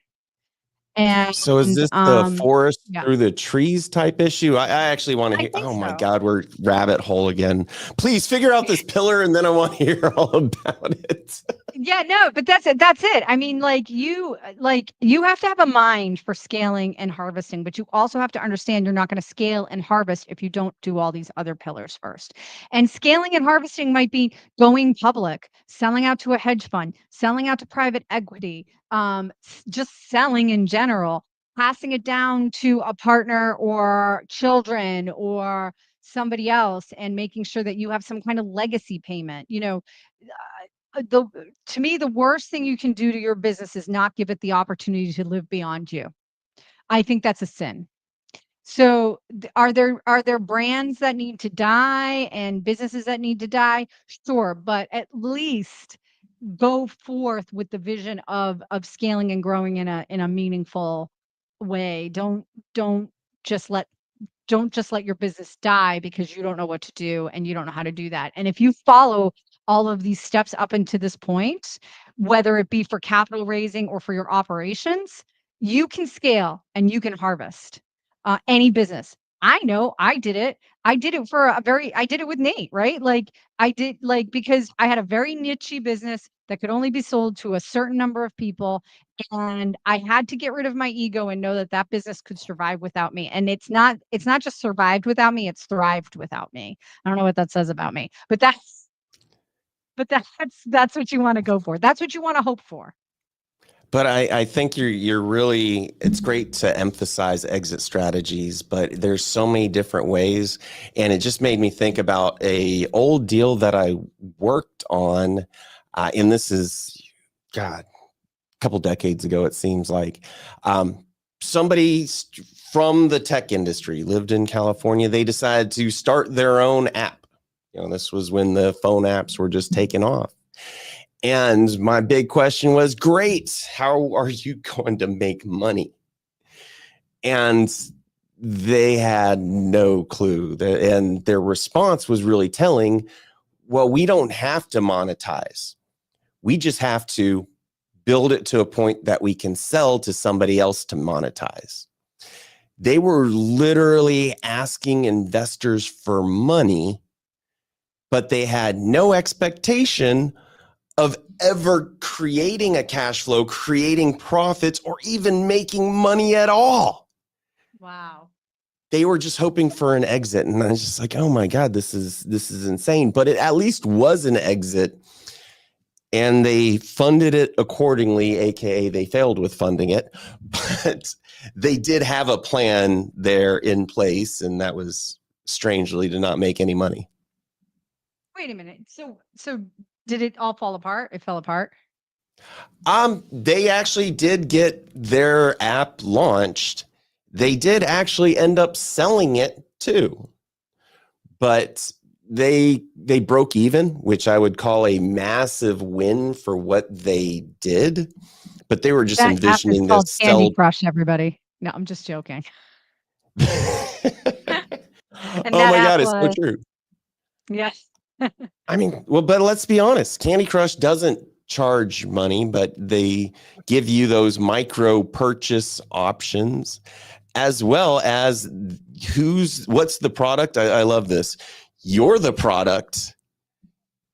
Speaker 2: And
Speaker 1: So is this the forest
Speaker 2: yeah,
Speaker 1: through the trees type issue? I actually want to
Speaker 2: I
Speaker 1: hear.
Speaker 2: think
Speaker 1: Oh my
Speaker 2: so.
Speaker 1: God, we're rabbit hole again. Please figure out this pillar, and then I want to hear all about it.
Speaker 2: Yeah, no, but that's it. That's it. I mean, like you have to have a mind for scaling and harvesting, but you also have to understand you're not going to scale and harvest if you don't do all these other pillars first. And scaling and harvesting might be going public, selling out to a hedge fund, selling out to private equity, just selling in general, passing it down to a partner or children or somebody else and making sure that you have some kind of legacy payment. The to me, the worst thing you can do to your business is not give it the opportunity to live beyond you. I think that's a sin. So, are there brands that need to die and businesses that need to die? Sure, but at least go forth with the vision of scaling and growing in a meaningful way. Don't just let don't just let your business die because you don't know what to do and you don't know how to do that. And if you follow all of these steps up into this point, whether it be for capital raising or for your operations, you can scale and you can harvest any business. I know I did it. I did it with Nate, right? Like I did, like, because I had a very niche business that could only be sold to a certain number of people. And I had to get rid of my ego and know that that business could survive without me. And it's not just survived without me, it's thrived without me. I don't know what that says about me, but that's but that's what you want to go for. That's what you want to hope for.
Speaker 1: But I think you're really, it's great to emphasize exit strategies, but there's so many different ways. And it just made me think about a old deal that I worked on. And this is, God, a couple decades ago, it seems like. Somebody from the tech industry lived in California. They decided to start their own app. This was when the phone apps were just taking off. And my big question was, great, how are you going to make money? And they had no clue. And their response was really telling. Well, we don't have to monetize. We just have to build it to a point that we can sell to somebody else to monetize. They were literally asking investors for money, but they had no expectation of ever creating a cash flow, creating profits, or even making money at all.
Speaker 2: Wow.
Speaker 1: They were just hoping for an exit. And I was just like, oh my God, this is insane. But it at least was an exit. And they funded it accordingly, AKA they failed with funding it. But they did have a plan there in place. And that was strangely to not make any money.
Speaker 2: Wait a minute. So did it all fall apart? It fell apart?
Speaker 1: They actually did get their app launched. They did actually end up selling it too. But they broke even, which I would call a massive win for what they did. But they were just
Speaker 2: That app is
Speaker 1: envisioning
Speaker 2: called
Speaker 1: this
Speaker 2: Candy
Speaker 1: sell.
Speaker 2: Crush, everybody. No, I'm just joking. And
Speaker 1: Oh
Speaker 2: that
Speaker 1: my
Speaker 2: app
Speaker 1: God, it's so
Speaker 2: was,
Speaker 1: true.
Speaker 2: yes.
Speaker 1: I mean, well, but let's be honest. Candy Crush doesn't charge money, but they give you those micro purchase options, as well as what's the product. I love this. You're the product,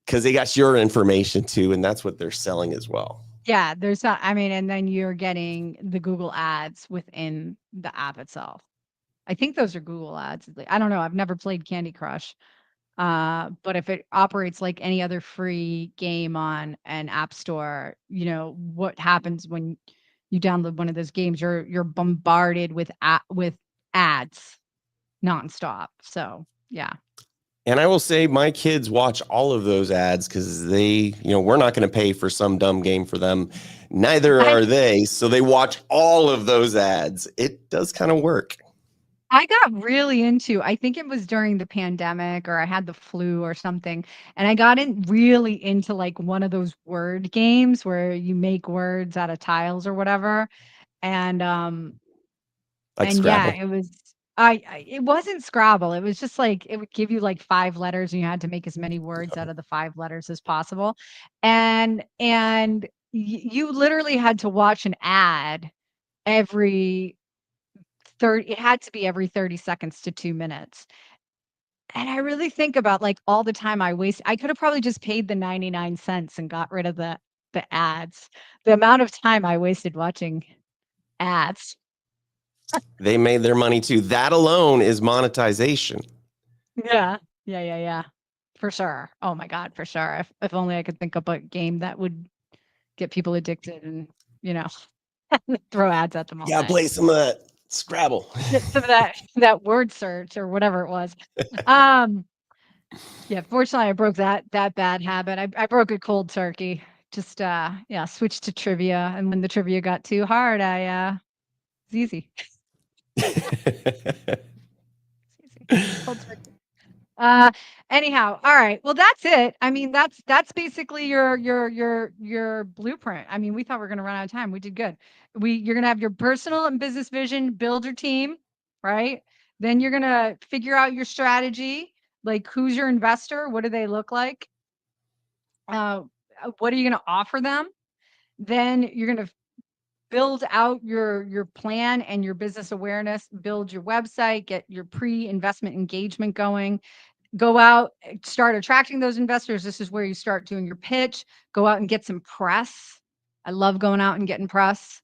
Speaker 1: because they got your information too, and that's what they're selling as well.
Speaker 2: Yeah, there's not, I mean, and then you're getting the Google ads within the app itself. I think those are Google ads. I don't know. I've never played Candy Crush. But if it operates like any other free game on an app store, what happens when you download one of those games? You're bombarded with ads nonstop. So yeah.
Speaker 1: And I will say my kids watch all of those ads because we're not going to pay for some dumb game for them. Neither
Speaker 2: I
Speaker 1: are they. So they watch all of those ads. It does kind of work.
Speaker 2: I got really into, I think it was during the pandemic or I had the flu or something. And I got really into like one of those word games where you make words out of tiles or whatever. And
Speaker 1: Like
Speaker 2: yeah,
Speaker 1: Scrabble.
Speaker 2: it was it wasn't Scrabble. It was just like it would give you like 5 letters and you had to make as many words out of the 5 letters as possible. And you literally had to watch an ad every 30, it had to be every 30 seconds to 2 minutes. And I really think about like all the time I waste. I could have probably just paid the 99 cents and got rid of the ads. The amount of time I wasted watching ads.
Speaker 1: They made their money too. That alone is monetization.
Speaker 2: Yeah. Yeah. For sure. Oh my God, for sure. If only I could think up a game that would get people addicted and, you know, throw ads at them all
Speaker 1: Yeah,
Speaker 2: day.
Speaker 1: play some of that Scrabble.
Speaker 2: Get some of that word search or whatever it was. Um, yeah, fortunately I broke that bad habit. I broke it cold turkey. Just yeah, switched to trivia. And when the trivia got too hard, it's easy. It's easy. Cold turkey. Uh, anyhow, all right. Well, that's it. I mean, that's basically your blueprint. I mean, we thought we were going to run out of time. We did good. You're going to have your personal and business vision, build your team, right? Then you're going to figure out your strategy, like who's your investor, what do they look like? Uh, what are you going to offer them? Then you're going to build out your plan and your business awareness, build your website, get your pre-investment engagement going, go out, start attracting those investors. This is where you start doing your pitch, go out and get some press. I love going out and getting press.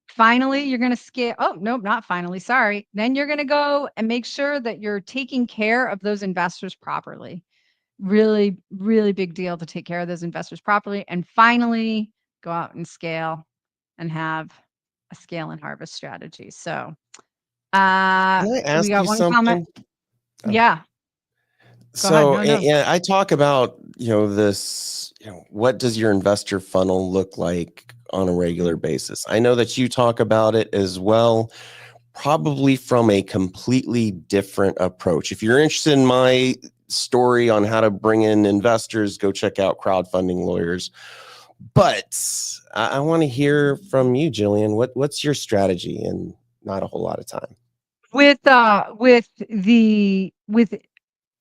Speaker 2: Finally, you're going to scale. Oh, nope, not finally. Sorry. Then you're going to go and make sure that you're taking care of those investors properly. Really, really big deal to take care of those investors properly. And finally, go out and scale and have a scale and harvest strategy. So,
Speaker 1: Can I
Speaker 2: we
Speaker 1: ask
Speaker 2: got
Speaker 1: you
Speaker 2: one comment.
Speaker 1: something? Oh.
Speaker 2: Yeah, go ahead.
Speaker 1: So,
Speaker 2: No, no.
Speaker 1: yeah, I talk about, this, what does your investor funnel look like on a regular basis? I know that you talk about it as well, probably from a completely different approach. If you're interested in my story on how to bring in investors, go check out Crowdfunding Lawyers. But I want to hear from you, Jillian. What's your strategy in not a whole lot of time?
Speaker 2: With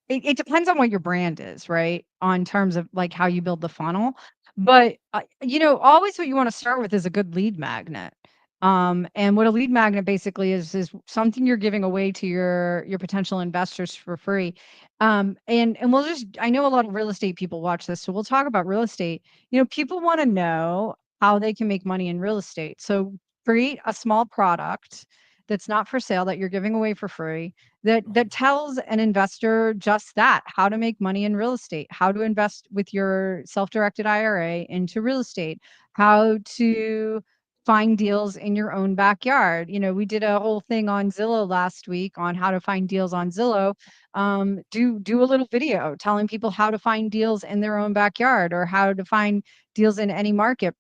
Speaker 2: it depends on what your brand is, right? On terms of like how you build the funnel. But always what you want to start with is a good lead magnet. And what a lead magnet basically is something you're giving away to your potential investors for free. And we'll just I know a lot of real estate people watch this, so we'll talk about real estate. People want to know how they can make money in real estate. So create a small product that's not for sale that you're giving away for free that tells an investor just that, how to make money in real estate, how to invest with your self-directed IRA into real estate, how to find deals in your own backyard. We did a whole thing on Zillow last week on how to find deals on Zillow. Do a little video telling people how to find deals in their own backyard or how to find deals in any market.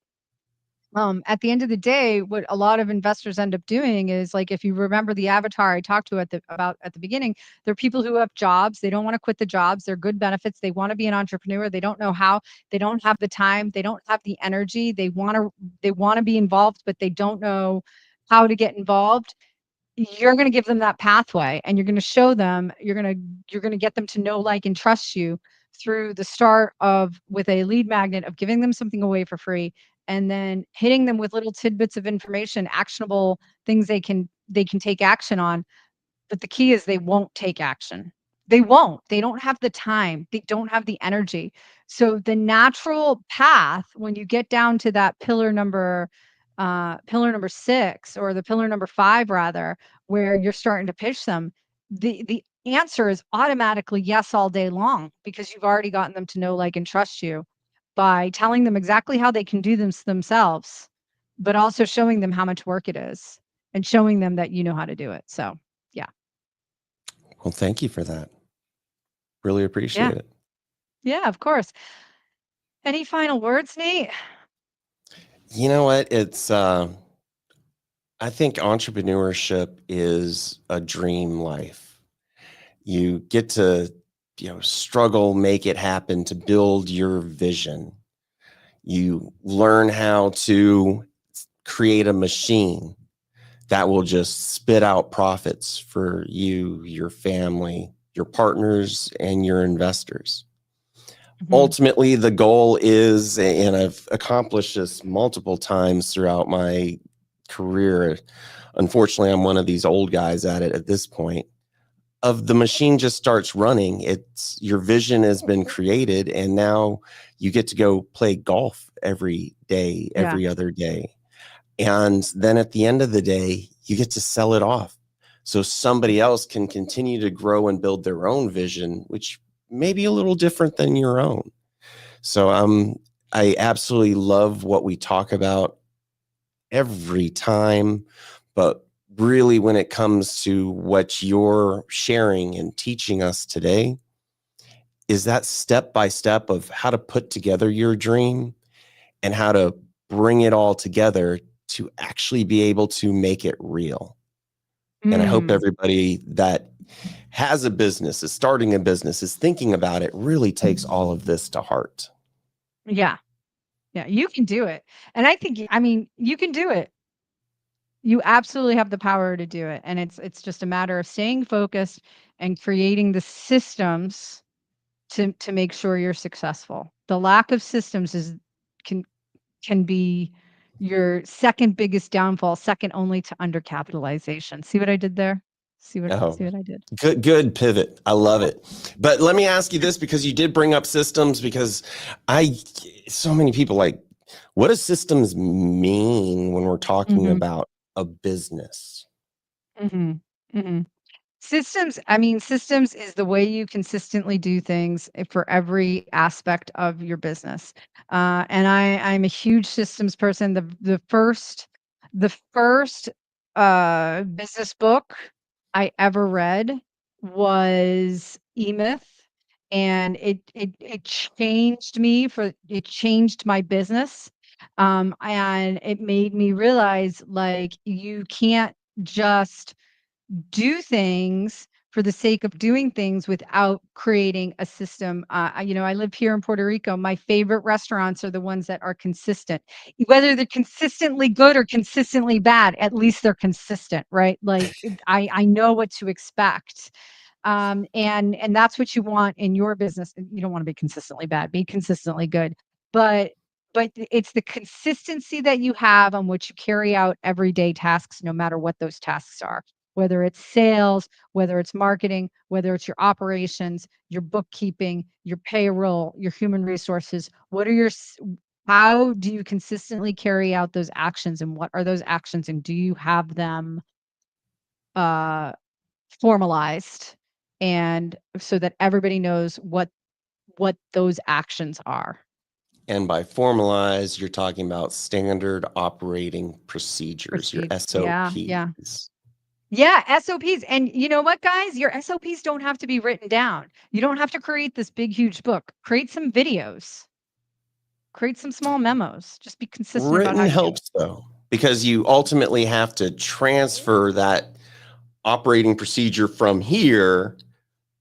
Speaker 2: At the end of the day, what a lot of investors end up doing is like, if you remember the avatar I talked to about at the beginning, they're people who have jobs. They don't want to quit the jobs. They're good benefits. They want to be an entrepreneur. They don't know how. They don't have the time. They don't have the energy. They want to be involved, but they don't know how to get involved. You're going to give them that pathway, and you're going to show them, you're going to get them to know, like, and trust you through the start of with a lead magnet of giving them something away for free, and then hitting them with little tidbits of information, actionable things they can take action on. But the key is they won't take action. They won't. They don't have the time. They don't have the energy. So the natural path when you get down to that pillar number 6, or the pillar number 5 rather, where you're starting to pitch them, the answer is automatically yes all day long, because you've already gotten them to know, like, and trust you by telling them exactly how they can do this themselves, but also showing them how much work it is and showing them that you know how to do it. So, yeah.
Speaker 1: Well, thank you for that. Really
Speaker 2: Yeah.
Speaker 1: appreciate it.
Speaker 2: Yeah, of course. Any final words, Nate?
Speaker 1: You know what? I think entrepreneurship is a dream life. You get to, struggle, make it happen, to build your vision. You learn how to create a machine that will just spit out profits for you, your family, your partners, and your investors.
Speaker 2: Mhm.
Speaker 1: Ultimately, the goal is, and I've accomplished this multiple times throughout my career. Unfortunately, I'm one of these old guys at it at this point. Of the machine just starts running. It's your vision has been created, and now you get to go play golf every day,
Speaker 2: Yeah.
Speaker 1: every other day. And then at the end of the day, you get to sell it off. So somebody else can continue to grow and build their own vision, which may be a little different than your own. So I absolutely love what we talk about every time, but really when it comes to what you're sharing and teaching us today is that step by step of how to put together your dream and how to bring it all together to actually be able to make it real. And I hope
Speaker 2: Mm.
Speaker 1: everybody that has a business, is starting a business, is thinking about it, really takes all of this to heart.
Speaker 2: Yeah. Yeah, you can do it. And I mean, you can do it. You absolutely have the power to do it, and it's just a matter of staying focused and creating the systems to make sure you're successful. The lack of systems is can can be your second biggest downfall, second only to undercapitalization. See what I did there? See what
Speaker 1: Oh,
Speaker 2: see what I did?
Speaker 1: good pivot. I love it. But let me ask you this, because you did bring up systems, because I, so many people like, what does systems mean when we're talking
Speaker 2: Mhm.
Speaker 1: about a business?
Speaker 2: Mhm. Mhm. Systems, I mean, systems is the way you consistently do things for every aspect of your business. And I'm a huge systems person. The first business book I ever read was E-Myth, and it changed me for it changed my business. And it made me realize like you can't just do things for the sake of doing things without creating a system. I live here in Puerto Rico. My favorite restaurants are the ones that are consistent, whether they're consistently good or consistently bad. At least they're consistent, right? Like I know what to expect. And that's what you want in your business. You don't want to be consistently bad, be consistently good. But it's the consistency that you have on which you carry out everyday tasks, no matter what those tasks are, whether it's sales, whether it's marketing, whether it's your operations, your bookkeeping, your payroll, your human resources. How do you consistently carry out those actions, and what are those actions, and do you have them formalized, and so that everybody knows what those actions are?
Speaker 1: And by formalize, you're talking about standard operating procedures, your
Speaker 2: Yeah, yeah.
Speaker 1: SOPs.
Speaker 2: Yeah, SOPs. And you know what, guys? Your SOPs don't have to be written down. You don't have to create this big, huge book. Create some videos, create some small memos. Just be consistent about how
Speaker 1: Written
Speaker 2: you do it.
Speaker 1: helps though, because you ultimately have to transfer that operating procedure from here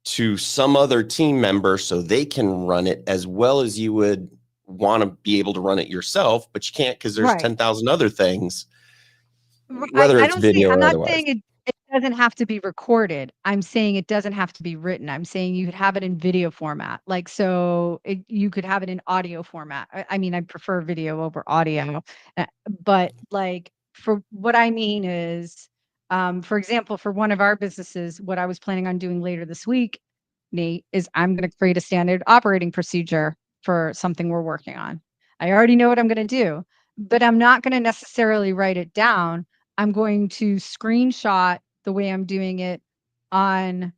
Speaker 1: to some other team member so they can run it as well as you would want to be able to run it yourself, but you can't because there's
Speaker 2: Right.
Speaker 1: 10,000 other things,
Speaker 2: I
Speaker 1: whether
Speaker 2: I
Speaker 1: it's
Speaker 2: don't see
Speaker 1: video
Speaker 2: I'm
Speaker 1: or
Speaker 2: not
Speaker 1: otherwise.
Speaker 2: saying it doesn't have to be recorded. I'm saying it doesn't have to be written. I'm saying you could have it in video format. Like, so you could have it in audio format. I mean, I prefer video over audio. But like, for what I mean is, for example, for one of our businesses, what I was planning on doing later this week, Nate, is I'm going to create a standard operating procedure for something we're working on. I already know what I'm going to do, but I'm not going to necessarily write it down. I'm going to screenshot the way I'm doing it on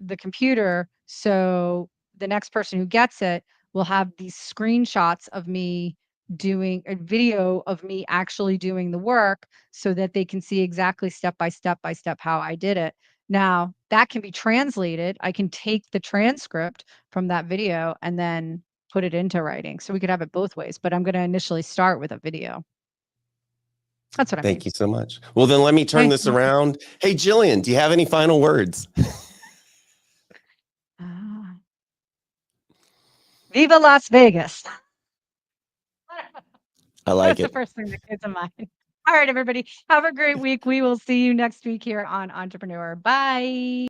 Speaker 2: the computer. So the next person who gets it will have these screenshots of me doing a video of me actually doing the work, so that they can see exactly step by step by step how I did it. Now, that can be translated. I can take the transcript from that video and then put it into writing. So we could have it both ways, but I'm going to initially start with a video. That's what I mean.
Speaker 1: Thank you so much. Well, then let me turn
Speaker 2: Hey,
Speaker 1: this around. Hey, Jillian, do you have any final words?
Speaker 2: ah, Viva Las Vegas.
Speaker 1: I like
Speaker 2: That's the
Speaker 1: it.
Speaker 2: first thing that comes to mind. All right, everybody. Have a great week. We will see you next week here on Entrepreneur. Bye.